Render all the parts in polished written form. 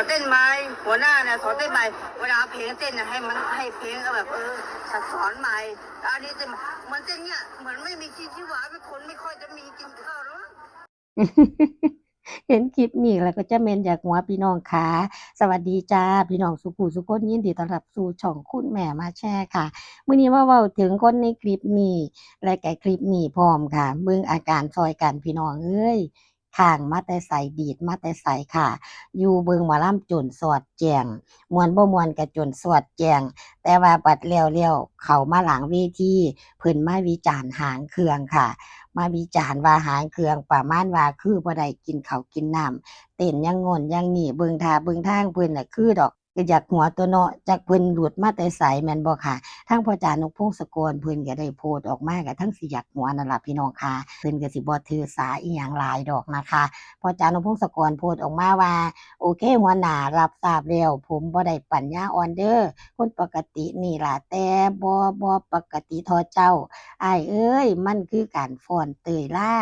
อนเต้นไหมหัวหน้าเนี่ยสอนเต้นใหม่เวลาเพลงเต้นเนี่ยให้มันให้เพลงก็แบบสอนใหม่อันนี้เต้นเหมือนเต้นเนี่ยเหมือนไม่มีชีวาเป็นคนไม่ค่อยจะมีกินข้าวแล้ว เห็นคลิปนี้แล้วก็จะเมนอยากหัวพี่น้องค่ะสวัสดีจ้าพี่น้องสุขุสุขคนยินดีต้อนรับสู่ช่องคุณแม่มาแชร์ค่ะมื้อนี้มาเว้าถึงคนในคลิปนี้และก็คลิปนี้พร้อมค่ะเบิ่งอาการซอยกันพี่น้องเอ้ยข้างมาแต่ไสดีดมาแต่ไสค่ะอยู่เบิ่งหมอลำจนสอดแจ้งม่วนบ่ม่วนก็จนสอดแจ้งแต่ว่าบัดแล้วๆเข้ามาหลังเวทีเพิ่นมาวิจารณ์หางเครื่องค่ะ มาวิจารณ์ว่าหางเครื่องประมาณว่าคือบ่ได้กินข้าวกินน้ำเต้นอย่างโง้นอย่างนี้เบิ่งท่าเบิ่งทางเพิ่นน่ะคือดอกก็อยากหัวตัวเนาะจักเพิ่นหลุดมาแต่ไสแม่นบ่ค่ะทางพ่อจานกพงศกรเพิ่นก็ได้โพสต์ออกมาก็ทั้งสิอยากหัวนั่นล่ะพี่น้องค่ะเพิ่นก็สิบ่ถือสาอิหยังหลายดอกนะคะพ่อจานกพงศกรโพสต์ออกมาว่าโอเคหัวหน้ารับทราบแล้วผมบ่ได้ปัญญาอ่อนเด้อคนปกตินี่ล่ะแต่บ่ปกติเท่าเจ้า อ้ายเอ้ยมันคือการฟ้อนเต้ยล่า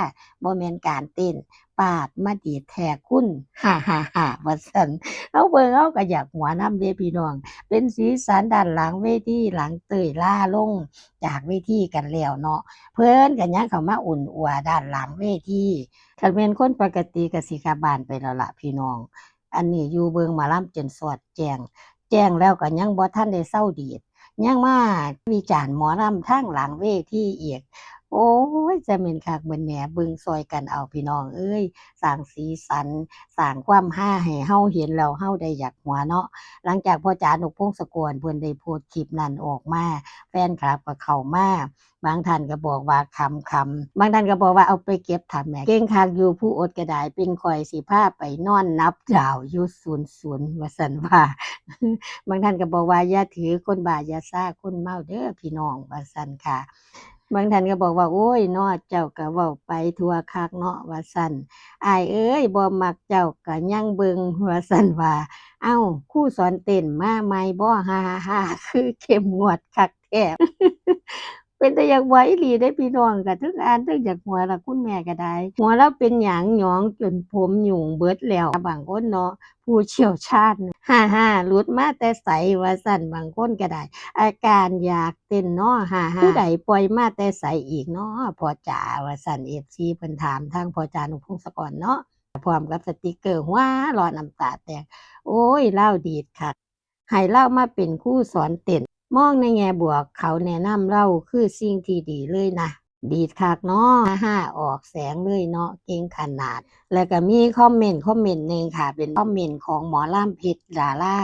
บ่แม่นการเต้นปาดมาดีดแท้คุณฮ่าๆๆว่าซั่นเราเบิ่งเราก็อยากหัวนำเดะพี่น้องเป็นสีสันด้านหลังเวทีหลังเต้ยล่าลงจากเวทีกันแล้วเนาะเพิ่นก็ยังเข้ามาอุ่นอัวด้านหลังเวทีคันแม่นคนปกติก็สิกลับบ้านไปแล้วล่ะพี่น้องอันนี้อยู่เบิ่งหมอลำจนสอดแจ้งแจ้งแล้วก็ยังบ่ทันได้เซาดีด ยังมาวิจารณ์หมอลำทางหลังเวทีอีกโอ๊ยจะแม่นคักแม่นแหน่เบิ่งซอยกันเอาพี่น้องเอ้ยสร้างสีสันสร้างความฮาให้เฮาเห็นแล้วเฮาได้อยากหัวเนาะหลังจากพ่อจ๋านกพงศกรเพิ่นได้โพสต์คลิปนั้นออกมาแฟนคลับก็เข้ามาบางท่านก็บอกว่าขำๆบางท่านก็บอกว่าเอาไปเก็บเถาแหมเก่งคักอยู่ผู้อดก็ได้เป็นข้อยสิพาไปนอนนับดาวอยู่00ว่าซั่นว่า บางท่านก็บอกว่าอย่าถือคนบ้าอย่าซ่าคนเมาเด้อพี่น้องว่าซั่นค่ะบางท่านก็บอกว่าโอ๊ยเนาะเจ้าก็เว้าไปทั่วคักเนาะว่าซั่นอ้ายเอ้ยบ่มักเจ้าก็ยังเบิ่งว่าซั่นว่าอ้าวครูสอนเต้นมาใหม่บ่ฮ่าๆๆคือเข้มงวดคักแท้ เป็นตาอยากหัวอีหลีเดะพี่น้องก็เทิงอ่านเทิงอยากหัวล่ะคุณแม่ก็ได้หัวเลาเป็นหยังหยองจนผมหยุ่งเบิดแล้วบางคนเนาะผู้เชี่ยวชาญฮ่าๆหลุดมาแต่ไสว่าซั่นบางคนก็ได้อาการอยากเต้นเนาะฮ่าๆผู้ใดปล่อยมาแต่ไสอีกเนาะพ่อจ๋าว่าซั่น FC เพิ่นถามทางพ่อจ๋านุพงศกรเนาะพร้อมกับสติกเกอร์หัวเราะน้ำตาแตกโอ๊ยเลาดีดคักให้เลามาเป็นครูสอนเต้น มองในแง่บวกเขาแนะนำเราคือสิ่งที่ดีเลยนะดีดคักเนาะฮ่าออกแสงเลยเนาะเก่งขนาดแล้วก็มีคอมเมนต์หนึ่งค่ะเป็นคอมเมนต์ของหมอลำเพชรดารา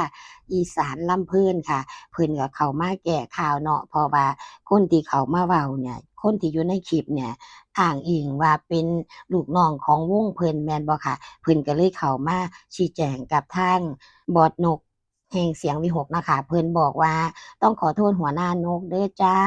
อีสานลำเพิ่นค่ะเพิ่นก็เข้ามาแก้ข่าวเนาะเพราะว่าคนที่เขามาเว้าเนี่ยคนที่อยู่ในคลิปเนี่ยอ้างอิงว่าเป็นลูกน้องของวงเพิ่นแม่นบ่ค่ะเพิ่นก็เลยเข้ามาชี้แจงกับทางบอสนกแห่งเสียงวิหกนะคะเพิ่นบอกว่า ต้องขอโทษหัวหน้านกเด้อจ้า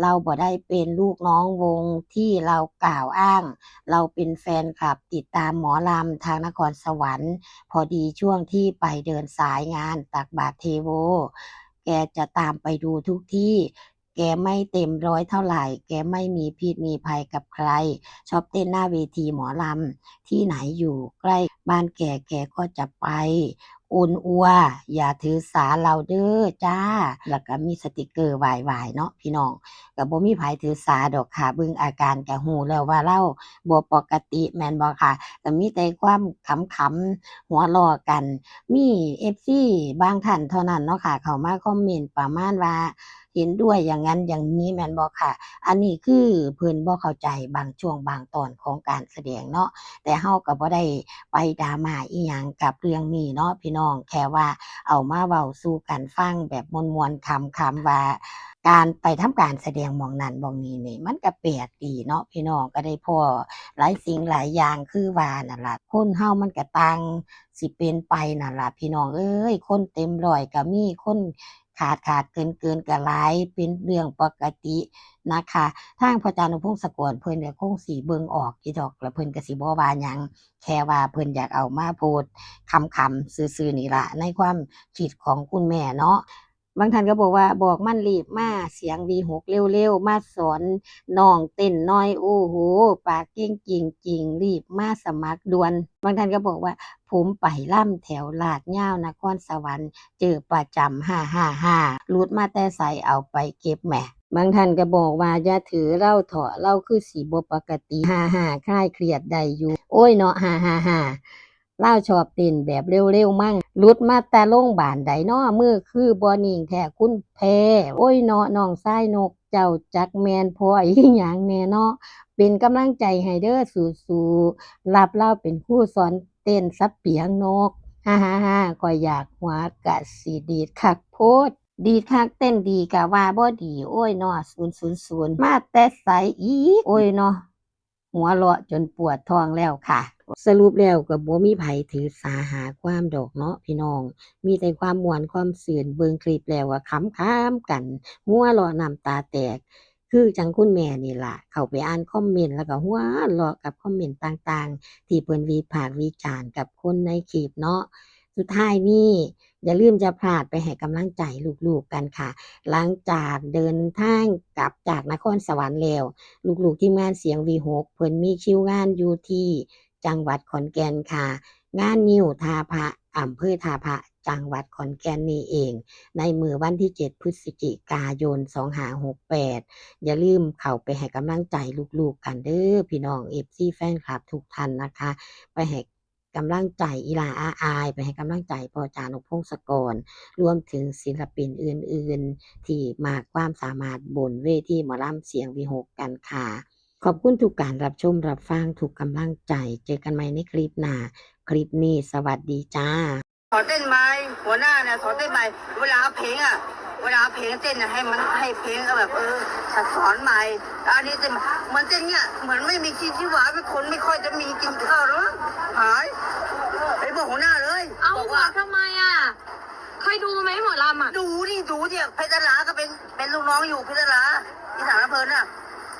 เราบ่ได้เป็นลูกน้องวงที่เรากล่าวอ้าง เราเป็นแฟนคลับติดตามหมอลำทางนครสวรรค์พอดีช่วงที่ไปเดินสายงานตักบาตรเทโว แกจะตามไปดูทุกที่ แกไม่เต็มร้อยเท่าไหร่ แกไม่มีพิษมีภัยกับใคร ชอบเต้นหน้าเวทีหมอลำที่ไหนอยู่ใกล้บ้านแกแกก็จะไปอุ่นอัวอย่าถือสาเราเด้อจ้า แล้วก็มีสติกเกอร์หวายๆเนาะพี่น้องก็บ่มีไผถือสาดอกค่ะเบิ่งอาการก็ฮู้แล้วว่าเลาบ่ปกติแม่นบ่ค่ะก็มีแต่ความขำๆหัวเราะกัน มี FC บางท่านเท่านั้นเนาะค่ะเข้ามาคอมเมนต์ประมาณว่าเห็นด้วยอย่างงั้นอย่างงี้แม่นบ่ค่ะอันนี้คือเพิ่นบ่เข้าใจบางช่วงบางตอนของการแสดงเนาะแต่เฮาก็บ่ได้ไปดราม่าอิหยังกับเรื่องนี้เนาะพี่น้องแค่ว่าเอามาเว้าสู่กันฟังแบบม่วนๆขำๆว่าการไปทำการแสดงหม้องนั้นหม้องนี้นี่มันก็แปลกดีเนาะพี่น้องก็ได้พ้อหลายสิ่งหลายอย่างคือว่านั่นล่ะคนเฮามันก็ต่างสิเป็นไปนั่นล่ะพี่น้องเอ้ยคนเต็มร้อยก็มีคนขาดๆเกินๆก็หลายเป็นเรื่องปกตินะคะทางพ่อจานุพงศกรเพิ่นก็คงสิเบิ่งออกอยู่ดอกแล้วเพิ่นก็สิบ่ว่าหยังแค่ว่าเพิ่นอยากเอามาโพสต์ขำๆซื่อๆนี่ล่ะในความคิดของคุณแม่เนาะ บางท่านก็บอกว่าบอกมันรีบมาเสียง V6 เร็วๆมาสอนน้องเต้นหน่อยโอ้โหปากเก่งจริงๆรีบมาสมัครด่วนบางท่านก็บอกว่าผมไปล่ำแถวลาดย่าวนครสวรรค์เจอประจำ555รูดมาแต่ใส่เอาไปเก็บแหมบางท่านก็บอกว่าอย่าถือเล่าเถาะเล่าคือสีบปกติ55คลายเครียดได้อยู่โอ้ยเนาะ555เล่าชอบเต้นแบบเร็วๆมั่งรุดมาแต่โรงบาลใดเนาะมือคือบอนิ่งแท้คุณแพ้โอ้ยเนาะน้องชายนกเจ้าจักแมนพออีหยังแน่เนาะเป็นกำลังใจให้เด้อสู้ๆรับเล่าเป็นครูสอนเต้นสับเปียงนกก็อยากหัวกะสิดีดคักโพดดีดคักเต้นดีกะว่าบ่ดีโอ้ยเนาะ000มาแต่ไสอีกโอ้ยเนาะหัวเราะจนปวดท้องแล้วค่ะสรุปแล้วก็บ่มีไผถือสาหาความดอกเนาะพี่น้องมีแต่ความม่วนความซื่นเบิ่งคลิปแล้วก็ขำๆกันหัวเราะน้ำตาแตกคือจังคุณแม่นี่ล่ะเข้าไปอ่านคอมเมนต์แล้วก็หัวเราะกับคอมเมนต์ต่างๆที่เพิ่นวิพากษ์วิจารณ์กับคนในคลิปเนาะสุดท้ายนี้อย่าลืมจะพลาดไปให้กำลังใจลูกๆกันค่ะหลังจากเดินทางกลับจากนครสวรรค์แล้วลูกๆทีมงานเสียง V6 เพิ่นมีคิวงานอยู่ที่จังหวัดขอนแก่นค่ะงานงิ้วทาพระอำเภอทาพระจังหวัดขอนแก่นนี่เองในมื้อวันที่7พฤศจิกายน2568อย่าลืมเข้าไปให้กำลังใจลูกๆกันเด้อพี่น้อง FC แฟนคลับทุกท่านนะคะไปให้กำลังใจอีหลาอาอายไปให้กำลังใจพ่อจานุพงศกรรวมถึงศิลปินอื่นๆที่มากความสามารถบนเวทีหมอลำเสียง V6 กันค่ะขอบคุณทุกการรับชมรับฟังทุกกำลังใจเจอกันใหม่ในคลิปหน้าคลิปนี้สวัสดีจ้าสอนเต้นไหมหัวหน้าเนี่ยสอนเต้นไหมเวลาเพลงเต้นให้มันให้เพลงแบบสอนใหม่อันนี้เต้นเหมือนเต้นเนี่ยเหมือนไม่มีชีวาเป็นคนไม่ค่อยจะมีกินข้าวแล้วหายไอ้บอกหัวหน้าเลย เอา บอก บอ ว่า กทำไมอ่ะเคยดูไหมหมอลำอ่ะ ดูเนี่ยเพชรลาก็เป็นลูกน้องอยู่เพชรลาที่สารเพลินน่ะ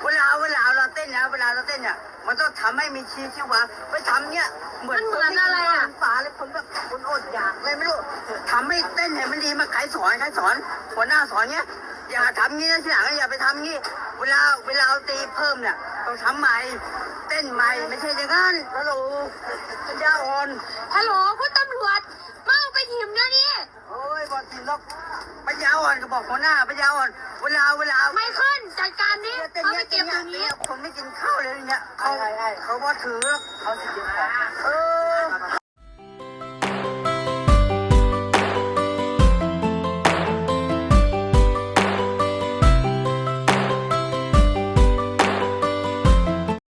เวลาเราเต้นนะเวลาเราเต้นเนี่ยมันต้องทำให้มีชีวาไปทำเนี่ยเหมือนอะไรอ่ะป่าเลยคนแบบคนอดอยากเลยไม่รู้ทำให้เต้นเนี่ยมันดีมาใครสอนหัวหน้าสอนเนี้ยอย่าทำงี้นะทีหลังอย่าไปทำงี้เวลาตีเพิ่มเนี่ยต้องทำใหม่เต้นใหม่ไม่ใช่อย่างนั้นฮัลโหลปัญญาอ่อน ฮัลโหลคุณตำรวจมาเอาไปทีมเดี๋ยวนี้ โอ้ยบอกกินแล้วปัญญาอ่อนก็บอกหัวหน้าปัญญาอ่อนเวลา ไม่ขึ้นจัดการนี้ เต้น เขา เนี้ ไป ย เก็บตรงนี้ คนไม่กินข้าวเลยเนี่ยเขาว่าถือเขาสิกินของเออ